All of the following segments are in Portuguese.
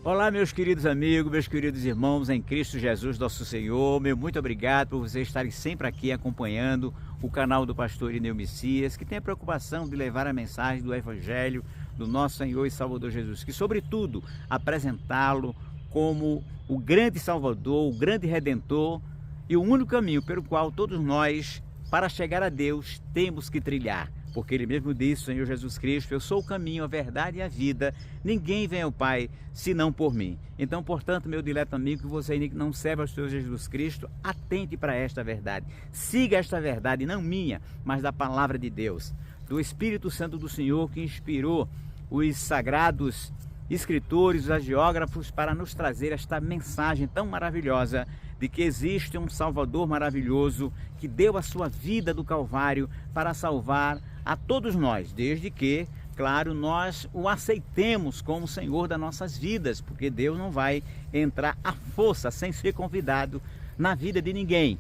Olá, meus queridos amigos, meus queridos irmãos em Cristo Jesus, nosso Senhor. Meu muito obrigado por vocês estarem sempre aqui acompanhando o canal do pastor Irineu Messias, que tem a preocupação de levar a mensagem do Evangelho do nosso Senhor e Salvador Jesus, que sobretudo apresentá-lo como o grande Salvador, o grande Redentor e o único caminho pelo qual todos nós, para chegar a Deus, temos que trilhar. Porque Ele mesmo disse, Senhor Jesus Cristo, eu sou o caminho, a verdade e a vida, ninguém vem ao Pai senão por mim. Então, portanto, meu dileto amigo, que você ainda não serve ao Senhor Jesus Cristo, atente para esta verdade. Siga esta verdade, não minha, mas da palavra de Deus, do Espírito Santo do Senhor, que inspirou os sagrados escritores, os agiógrafos, para nos trazer esta mensagem tão maravilhosa de que existe um Salvador maravilhoso que deu a sua vida do Calvário para salvar a todos nós, desde que, claro, nós o aceitemos como Senhor das nossas vidas, porque Deus não vai entrar à força, sem ser convidado, na vida de ninguém.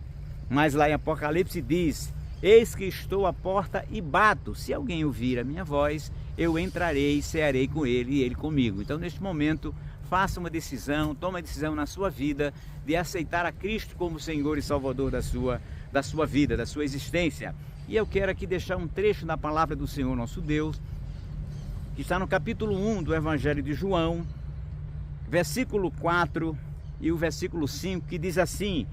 Mas lá em Apocalipse diz, eis que estou à porta e bato, se alguém ouvir a minha voz, eu entrarei e cearei com ele e ele comigo. Então, neste momento, faça uma decisão, tome uma decisão na sua vida de aceitar a Cristo como Senhor e Salvador da sua vida, da sua existência. E eu quero aqui deixar um trecho da palavra do Senhor nosso Deus, que está no capítulo 1 do Evangelho de João, versículo 4 e o versículo 5, que diz assim,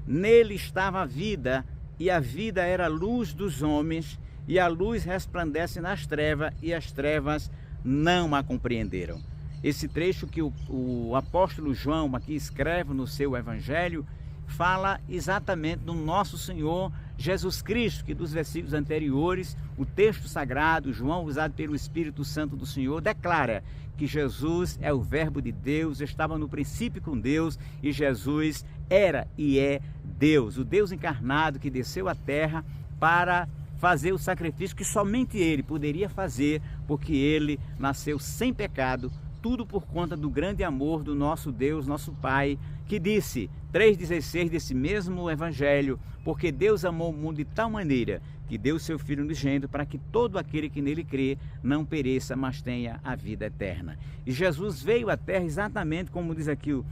nele estava a vida, e a vida era a luz dos homens, e a luz resplandece nas trevas, e as trevas não a compreenderam. Esse trecho que o apóstolo João aqui escreve no seu Evangelho, fala exatamente do nosso Senhor Jesus Cristo, que dos versículos anteriores, o texto sagrado, João, usado pelo Espírito Santo do Senhor, declara que Jesus é o Verbo de Deus, estava no princípio com Deus, e Jesus era e é Deus, o Deus encarnado que desceu à terra para fazer o sacrifício que somente Ele poderia fazer, porque Ele nasceu sem pecado, tudo por conta do grande amor do nosso Deus, nosso Pai, que disse, 3,16 desse mesmo Evangelho, porque Deus amou o mundo de tal maneira que deu o seu Filho unigênito para que todo aquele que nele crê não pereça, mas tenha a vida eterna. E Jesus veio à terra exatamente como diz aqui o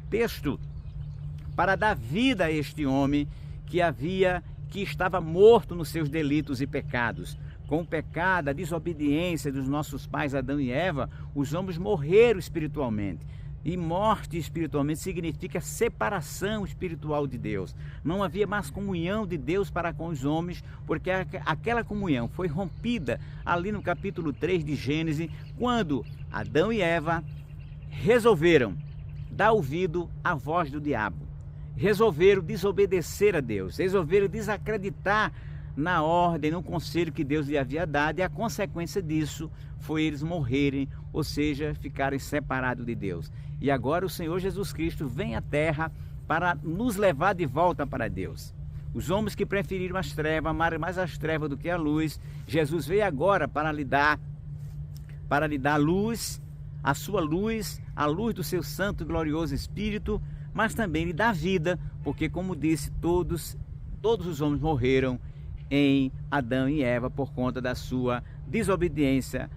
texto, para dar vida a este homem que estava morto nos seus delitos e pecados. Com o pecado, a desobediência dos nossos pais Adão e Eva, os homens morreram espiritualmente. E morte espiritualmente significa separação espiritual de Deus. Não havia mais comunhão de Deus para com os homens, porque aquela comunhão foi rompida ali no capítulo 3 de Gênesis, quando Adão e Eva resolveram dar ouvido à voz do diabo. Resolveram desobedecer a Deus, resolveram desacreditar na ordem, no conselho que Deus lhe havia dado, e a consequência disso foi eles morrerem, ou seja, ficarem separados de Deus. E agora o Senhor Jesus Cristo vem à terra para nos levar de volta para Deus. Os homens que preferiram as trevas, amaram mais as trevas do que a luz, Jesus veio agora para lhe dar luz, a sua luz, a luz do seu santo e glorioso Espírito, mas também lhe dá vida, porque como disse, todos os homens morreram em Adão e Eva por conta da sua desobediência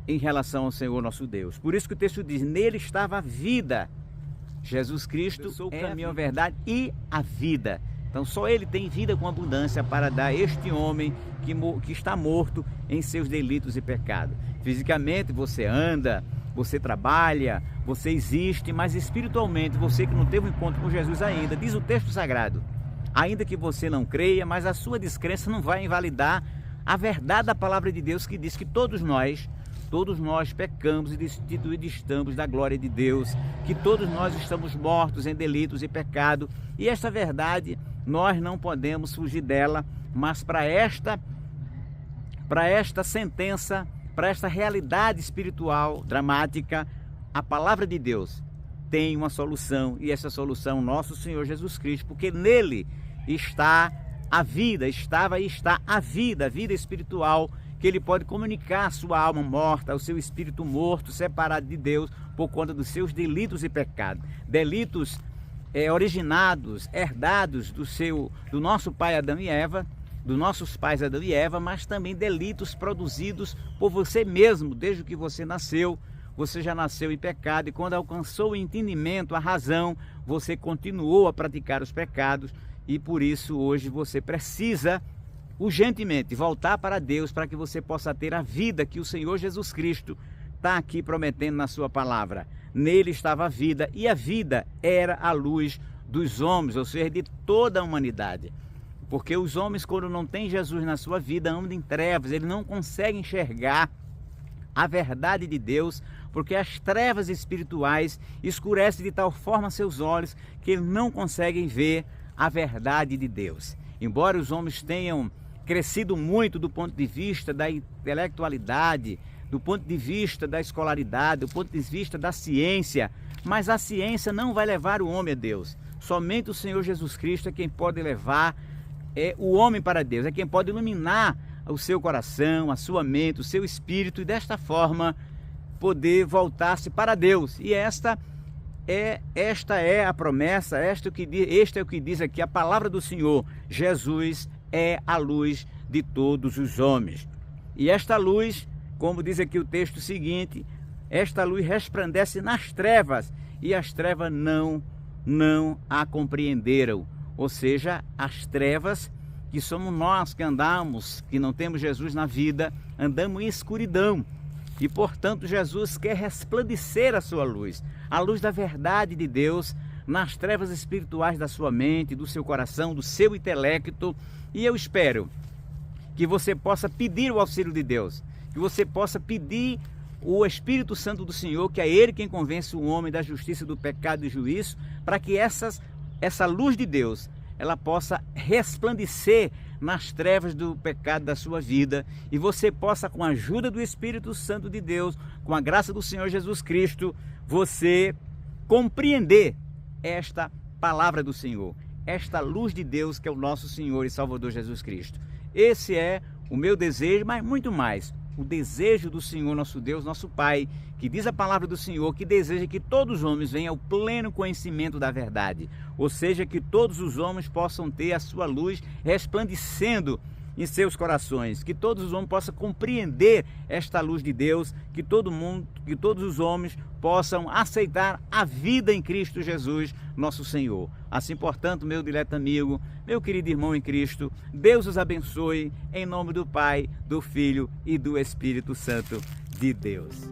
em relação ao Senhor nosso Deus. Por isso que o texto diz, nele estava a vida. Jesus Cristo é o caminho, a verdade e a vida. Então só Ele tem vida com abundância para dar a este homem que está morto em seus delitos e pecados. Fisicamente você anda, você trabalha, você existe, mas espiritualmente você que não teve um encontro com Jesus ainda, diz o texto sagrado, ainda que você não creia, mas a sua descrença não vai invalidar a verdade da palavra de Deus, que diz que todos nós pecamos e destituídos estamos da glória de Deus, que todos nós estamos mortos em delitos e pecado, e esta verdade nós não podemos fugir dela, mas para esta sentença, para esta realidade espiritual dramática, a palavra de Deus tem uma solução, e essa solução nosso Senhor Jesus Cristo, porque nele está a vida, estava e está a vida espiritual, que ele pode comunicar a sua alma morta, ao seu espírito morto, separado de Deus, por conta dos seus delitos e pecados. Delitos originados, herdados do nosso pai Adão e Eva, dos nossos pais Adão e Eva, mas também delitos produzidos por você mesmo, desde que você nasceu, você já nasceu em pecado e quando alcançou o entendimento, a razão, você continuou a praticar os pecados e por isso hoje você precisa urgentemente voltar para Deus para que você possa ter a vida que o Senhor Jesus Cristo está aqui prometendo na sua palavra. Nele estava a vida e a vida era a luz dos homens, ou seja, de toda a humanidade. Porque os homens, quando não têm Jesus na sua vida, andam em trevas, eles não conseguem enxergar a verdade de Deus, porque as trevas espirituais escurecem de tal forma seus olhos que eles não conseguem ver a verdade de Deus. Embora os homens tenham crescido muito do ponto de vista da intelectualidade, do ponto de vista da escolaridade, do ponto de vista da ciência, mas a ciência não vai levar o homem a Deus. Somente o Senhor Jesus Cristo é quem pode levar o homem para Deus, é quem pode iluminar o seu coração, a sua mente, o seu espírito e desta forma poder voltar-se para Deus. E esta é a promessa, este é o que diz aqui a palavra do Senhor. Jesus é a luz de todos os homens. E esta luz, como diz aqui o texto seguinte, esta luz resplandece nas trevas e as trevas não a compreenderam. Ou seja, as trevas que somos nós que andamos, que não temos Jesus na vida, andamos em escuridão. E portanto Jesus quer resplandecer a sua luz, a luz da verdade de Deus nas trevas espirituais da sua mente, do seu coração, do seu intelecto. E eu espero que você possa pedir o auxílio de Deus, que você possa pedir o Espírito Santo do Senhor, que é Ele quem convence o homem da justiça, do pecado e do juízo, para que essa luz de Deus, ela possa resplandecer nas trevas do pecado da sua vida e você possa, com a ajuda do Espírito Santo de Deus, com a graça do Senhor Jesus Cristo, você compreender esta palavra do Senhor, esta luz de Deus que é o nosso Senhor e Salvador Jesus Cristo. Esse é o meu desejo, mas muito mais, o desejo do Senhor, nosso Deus, nosso Pai, que diz a palavra do Senhor, que deseja que todos os homens venham ao pleno conhecimento da verdade, ou seja, que todos os homens possam ter a sua luz resplandecendo em seus corações, que todos os homens possam compreender esta luz de Deus, que todos os homens possam aceitar a vida em Cristo Jesus, nosso Senhor. Assim, portanto, meu dileto amigo, meu querido irmão em Cristo, Deus os abençoe, em nome do Pai, do Filho e do Espírito Santo de Deus.